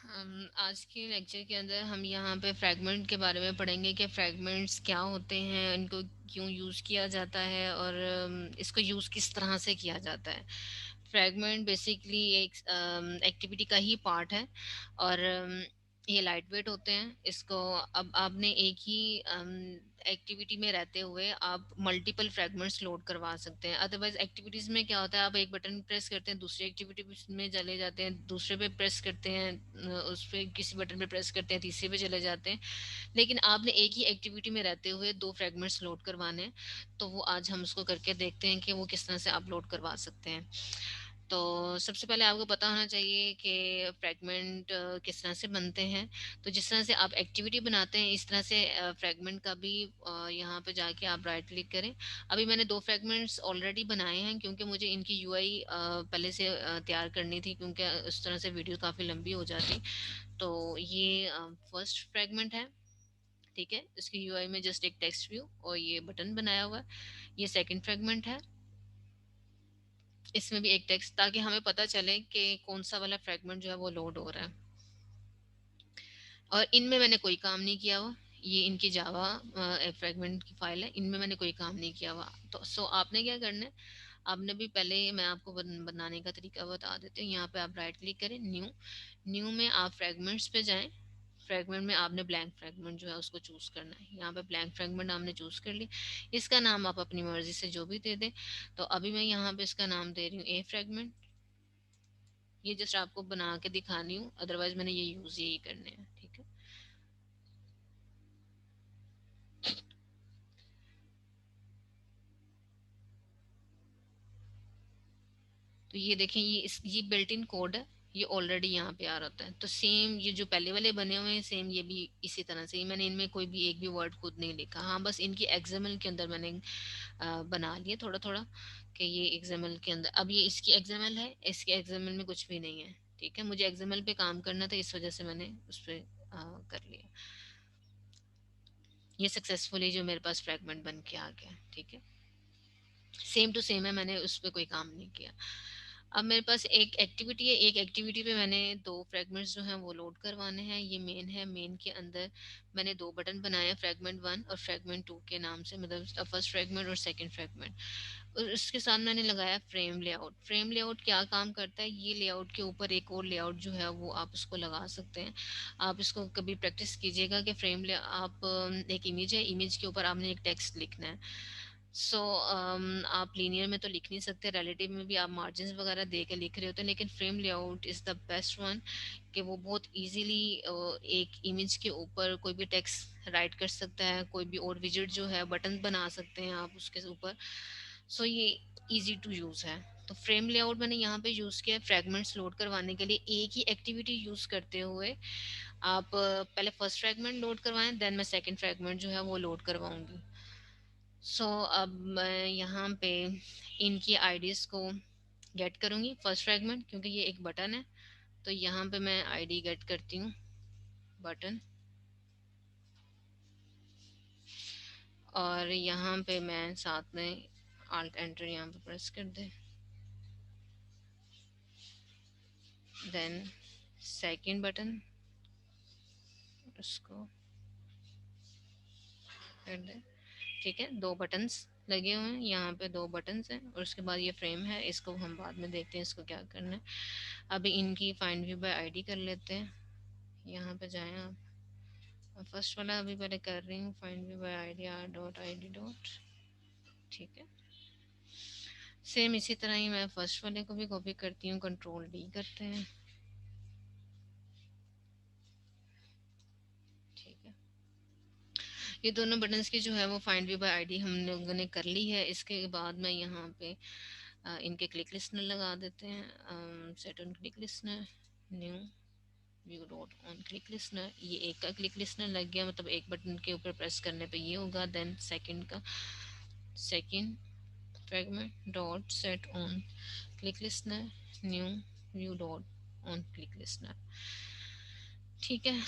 आज के लेक्चर के अंदर हम यहाँ पे फ्रैगमेंट के बारे में पढ़ेंगे कि फ्रैगमेंट्स क्या होते हैं, इनको क्यों यूज़ किया जाता है और इसको यूज़ किस तरह से किया जाता है। फ्रैगमेंट बेसिकली एक एक्टिविटी का ही पार्ट है और ये लाइट वेट होते हैं। इसको अब आपने एक ही एक्टिविटी में रहते हुए आप मल्टीपल फ्रैगमेंट्स लोड करवा सकते हैं। अदरवाइज एक्टिविटीज़ में क्या होता है, आप एक बटन प्रेस करते हैं, दूसरी एक्टिविटी में चले जाते हैं, दूसरे पे प्रेस करते हैं, उस पर किसी बटन पे प्रेस करते हैं, तीसरे पे चले जाते हैं। लेकिन आपने एक ही एक्टिविटी में रहते हुए दो फ्रैगमेंट्स लोड करवाने हैं, तो वो आज हम उसको करके देखते हैं कि वो किस तरह से आप लोड करवा सकते हैं। तो सबसे पहले आपको पता होना चाहिए कि फ्रैगमेंट किस तरह से बनते हैं। तो जिस तरह से आप एक्टिविटी बनाते हैं, इस तरह से फ्रैगमेंट का भी यहाँ पे जाके आप राइट क्लिक करें। अभी मैंने दो फ्रैगमेंट्स ऑलरेडी बनाए हैं क्योंकि मुझे इनकी यूआई पहले से तैयार करनी थी, क्योंकि उस तरह से वीडियो काफ़ी लंबी हो जाती। तो ये फर्स्ट फ्रैगमेंट है। ठीक है, इसकी यूआई में जस्ट एक टेक्स्ट व्यू और ये बटन बनाया हुआ है। ये सेकंड फ्रैगमेंट है, इसमें भी एक टेक्स्ट, ताकि हमें पता चले कि कौन सा वाला फ्रैगमेंट जो है वो लोड हो रहा है। और इनमें मैंने कोई काम नहीं किया हुआ। ये इनकी जावा फ्रैगमेंट की फाइल है, इनमें मैंने कोई काम नहीं किया हुआ। तो आपने क्या करना है, आपने भी पहले मैं आपको बनाने का तरीका बता देती हूँ। यहाँ पे आप राइट क्लिक करें, न्यू। न्यू में आप फ्रैगमेंट्स पे जाएं। फ्रैगमेंट में आपने ब्लैंक फ्रैगमेंट जो है उसको चूज करना है। यहाँ पे ब्लैंक फ्रैगमेंट आपने चूज कर लिया। इसका नाम आप अपनी मर्जी से जो भी दे दें। तो अभी मैं यहाँ पे इसका नाम दे रही हूँ ए फ्रैगमेंट। ये जस्ट आपको बना के दिखानी हूँ, अदरवाइज मैंने ये यूज यही करने हैं। ठीक है, तो ये देखें, ये बिल्ट इन कोड है। ये ऑलरेडी यहाँ पे आ रहा है। तो सेम ये जो पहले वाले बने हुए हैं, सेम ये भी इसी तरह से ही। मैंने इनमें कोई भी एक भी वर्ड खुद नहीं लिखा। हाँ, बस इनकी एक्सएमएल के अंदर मैंने बना लिए थोड़ा थोड़ा, कि ये एक्सएमएल के अंदर। अब ये इसकी एक्सएमएल है, इसके एक्सएमएल में कुछ भी नहीं है। ठीक है, मुझे एक्सएमएल पे काम करना था, इस वजह से मैंने उस पर कर लिया। ये सक्सेसफुली जो मेरे पास फ्रैगमेंट बन के आ गया। ठीक है, सेम टू सेम है, मैंने उस पर कोई काम नहीं किया। अब मेरे पास एक एक्टिविटी है, एक एक्टिविटी पे मैंने दो फ्रैगमेंट्स जो हैं वो लोड करवाने हैं। ये मेन है, मेन के अंदर मैंने दो बटन बनाए हैं, फ्रैगमेंट वन और फ्रैगमेंट टू के नाम से, मतलब फर्स्ट फ्रैगमेंट और सेकंड फ्रैगमेंट। और उसके साथ मैंने लगाया फ्रेम लेआउट। फ्रेम लेआउट क्या काम करता है, ये लेआउट के ऊपर एक और लेआउट जो है वो आप इसको लगा सकते हैं। आप इसको कभी प्रैक्टिस कीजिएगा कि आप एक इमेज है, इमेज के ऊपर आपने एक टेक्स्ट लिखना है। आप लीनियर में तो लिख नहीं सकते, रिलेटिव में भी आप मार्जिन वगैरह दे के लिख रहे होते हैं, लेकिन frame layout is the best one, कि वो बहुत इजीली एक इमेज के ऊपर कोई भी टेक्स्ट राइट कर सकता है, कोई भी और विजिट जो है बटन बना सकते हैं आप उसके ऊपर। ये इजी टू यूज़ है। तो फ्रेम लेआउट मैंने यहाँ पे यूज़ किया फ्रैगमेंट्स लोड करवाने के लिए। एक ही एक्टिविटी यूज़ करते हुए आप पहले फर्स्ट फ्रैगमेंट लोड करवाएं, देन मैं सेकंड फ्रैगमेंट जो है वो लोड करवाऊंगी। अब मैं यहाँ पे इनकी आईडीज को गेट करूँगी। फर्स्ट फ्रैगमेंट, क्योंकि ये एक बटन है, तो यहाँ पे मैं आईडी गेट करती हूँ, बटन। और यहाँ पे मैं साथ में आल्ट एंटर यहाँ पे प्रेस कर दे, देन सेकंड बटन उसको कर दे। ठीक है, दो बटन्स लगे हुए हैं, यहाँ पे दो बटन्स हैं और उसके बाद ये फ्रेम है, इसको हम बाद में देखते हैं इसको क्या करना है। अभी इनकी फाइंड व्यू बाय आईडी कर लेते हैं। यहाँ पे जाएं आप, फर्स्ट वाला अभी पहले कर रही हूँ, find view bye ID R dot I D dot. ठीक है, सेम इसी तरह ही मैं फर्स्ट वाले को भी कॉपी करती हूँ, कंट्रोल डी करते हैं। ठीक है, ये दोनों बटन्स की जो है वो फाइंड व्यू बाय आईडी हम लोगों ने कर ली है। इसके बाद मैं यहाँ पे इनके क्लिक लिस्टनर लगा देते हैं। Set on click listener, new view dot on click listener. ये एक का क्लिक लिस्टनर लग गया, मतलब एक बटन के ऊपर प्रेस करने पे ये होगा। देन सेकंड का, second fragment dot set on click listener, new view dot on click listener. ठीक है,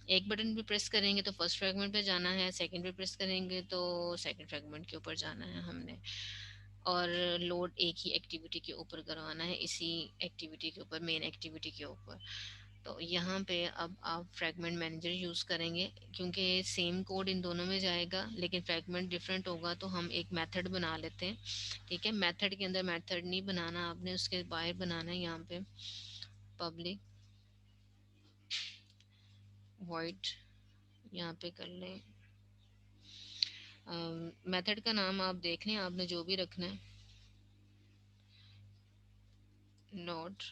एक बटन भी प्रेस करेंगे तो फर्स्ट फ्रैगमेंट पे जाना है, सेकंड पे प्रेस करेंगे तो सेकंड फ्रैगमेंट के ऊपर जाना है हमने। और लोड एक ही एक्टिविटी के ऊपर करवाना है, इसी एक्टिविटी के ऊपर, मेन एक्टिविटी के ऊपर। तो यहाँ पे अब आप फ्रैगमेंट मैनेजर यूज़ करेंगे, क्योंकि सेम कोड इन दोनों में जाएगा लेकिन फ्रैगमेंट डिफरेंट होगा, तो हम एक मेथड बना लेते हैं। ठीक है, मेथड के अंदर मेथड नहीं बनाना आपने, उसके बाहर बनाना है यहाँ पे पब्लिक वॉइड, यहाँ पे कर लें। मेथड का नाम आप देख लें, आपने जो भी रखना है, नोट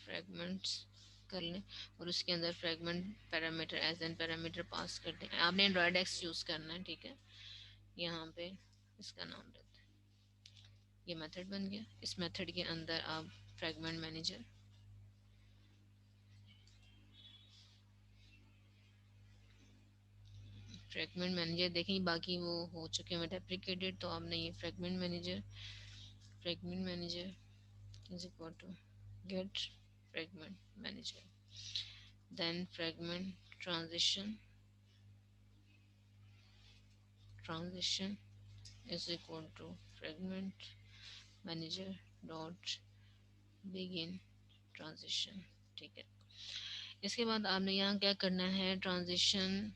फ्रैगमेंट्स कर लें, और उसके अंदर fragment parameter as an parameter pass कर दें। आपने एंड्रॉयड एक्स यूज़ करना है, ठीक है। यहाँ पे इसका नाम देते हैं, ये मेथड बन गया। इस मेथड के अंदर आप फ्रैगमेंट मैनेजर, फ्रैगमेंट मैनेजर देखें, बाकी वो हो चुके हैं डेप्रिकेटेड, तो आपने ये fragment manager is equal to get fragment manager, then fragment transition is equal to fragment manager dot begin transition। ठीक है, इसके बाद आपने यहाँ क्या करना है, ट्रांजिशन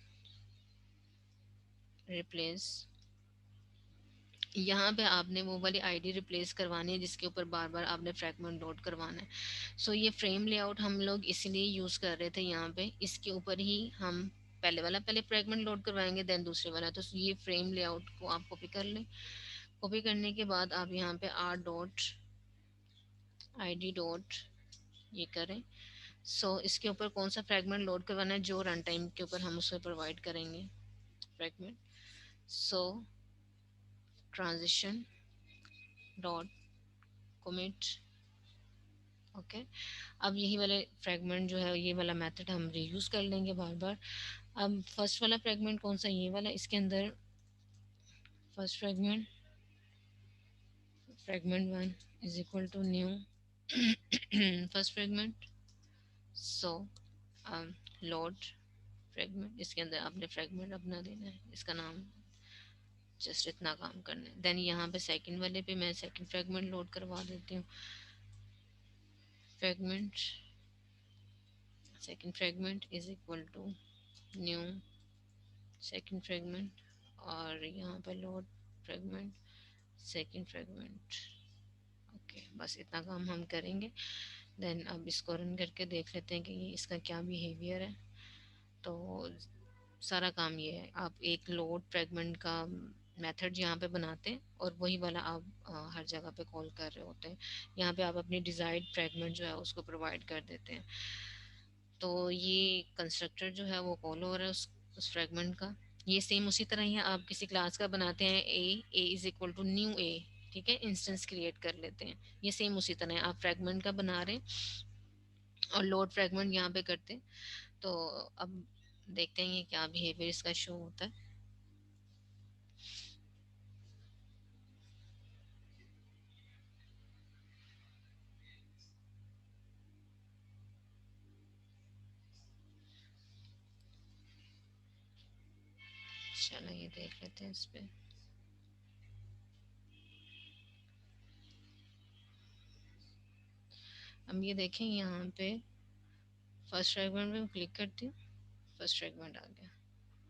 रिप्लेस, यहाँ पे आपने वो वाली आईडी रिप्लेस करवानी है जिसके ऊपर बार बार आपने फ्रैगमेंट लोड करवाना है। सो ये फ्रेम लेआउट हम लोग इसलिए यूज़ कर रहे थे, यहाँ पे इसके ऊपर ही हम पहले फ्रैगमेंट लोड करवाएंगे, देन दूसरे वाला। तो ये फ्रेम लेआउट को आप कॉपी कर लें। कॉपी करने के बाद आप यहाँ पे R dot I D dot ये करें। इसके ऊपर कौन सा फ्रैगमेंट लोड करवाना है, जो रन टाइम के ऊपर हम उसे प्रोवाइड करेंगे फ्रैगमेंट। सो ट्रांजिशन डॉट commit। ओके, अब यही वाले फ्रैगमेंट जो है, ये वाला मेथड हम रीयूज कर लेंगे बार बार। अब फर्स्ट वाला फ्रैगमेंट कौन सा, ये वाला, इसके अंदर first fragment one is equal to new first fragment. So load fragment, इसके अंदर आपने फ्रैगमेंट अपना देना है, इसका नाम जस्ट इतना काम करना है। देन यहाँ पे सेकंड वाले पे मैं सेकंड फ्रैगमेंट लोड करवा देती हूँ, fragment second fragment is equal to new second fragment, और यहाँ पे load fragment second fragment. Okay, बस इतना काम हम करेंगे। देन अब इसको रन करके देख लेते हैं कि ये इसका क्या बिहेवियर है। तो सारा काम ये है, आप एक लोड फ्रैगमेंट का मेथड यहाँ पे बनाते हैं और वही वाला आप हर जगह पे कॉल कर रहे होते हैं। यहाँ पे आप अपनी डिज़ायर्ड फ्रैगमेंट जो है उसको प्रोवाइड कर देते हैं। तो ये कंस्ट्रक्टर जो है वो कॉल हो रहा है उस फ्रैगमेंट का। ये सेम उसी तरह ही आप किसी क्लास का बनाते हैं, ए इज इक्वल टू न्यू ए, ठीक है, इंस्टेंस क्रिएट कर लेते हैं। ये सेम उसी तरह आप फ्रैगमेंट का बना रहे हैं और लोड फ्रैगमेंट यहाँ पे करते हैं। तो अब देखते हैं ये क्या बिहेवियर इसका शो होता है। चलो ये देख लेते हैं इस पे। अब ये देखें यहाँ पे फर्स्ट फ्रैगमेंट में क्लिक करती हूँ, फर्स्ट फ्रैगमेंट आ गया।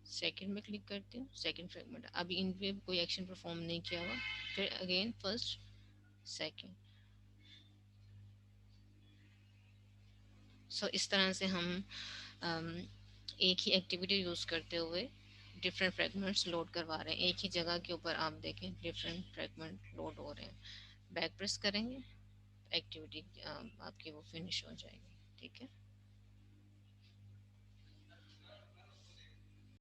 सेकंड में क्लिक करती हूँ, सेकंड फ्रैगमेंट। अभी इन पे कोई एक्शन परफॉर्म नहीं किया हुआ। फिर अगेन फर्स्ट सेकंड। इस तरह से हम एक ही एक्टिविटी यूज़ करते हुए डिफरेंट फ्रैगमेंट्स लोड करवा रहे हैं। एक ही जगह के ऊपर आप देखें डिफरेंट फ्रैगमेंट लोड हो रहे हैं। बैक प्रेस करेंगे, एक्टिविटी आपकी वो फिनिश हो जाएगी। ठीक है।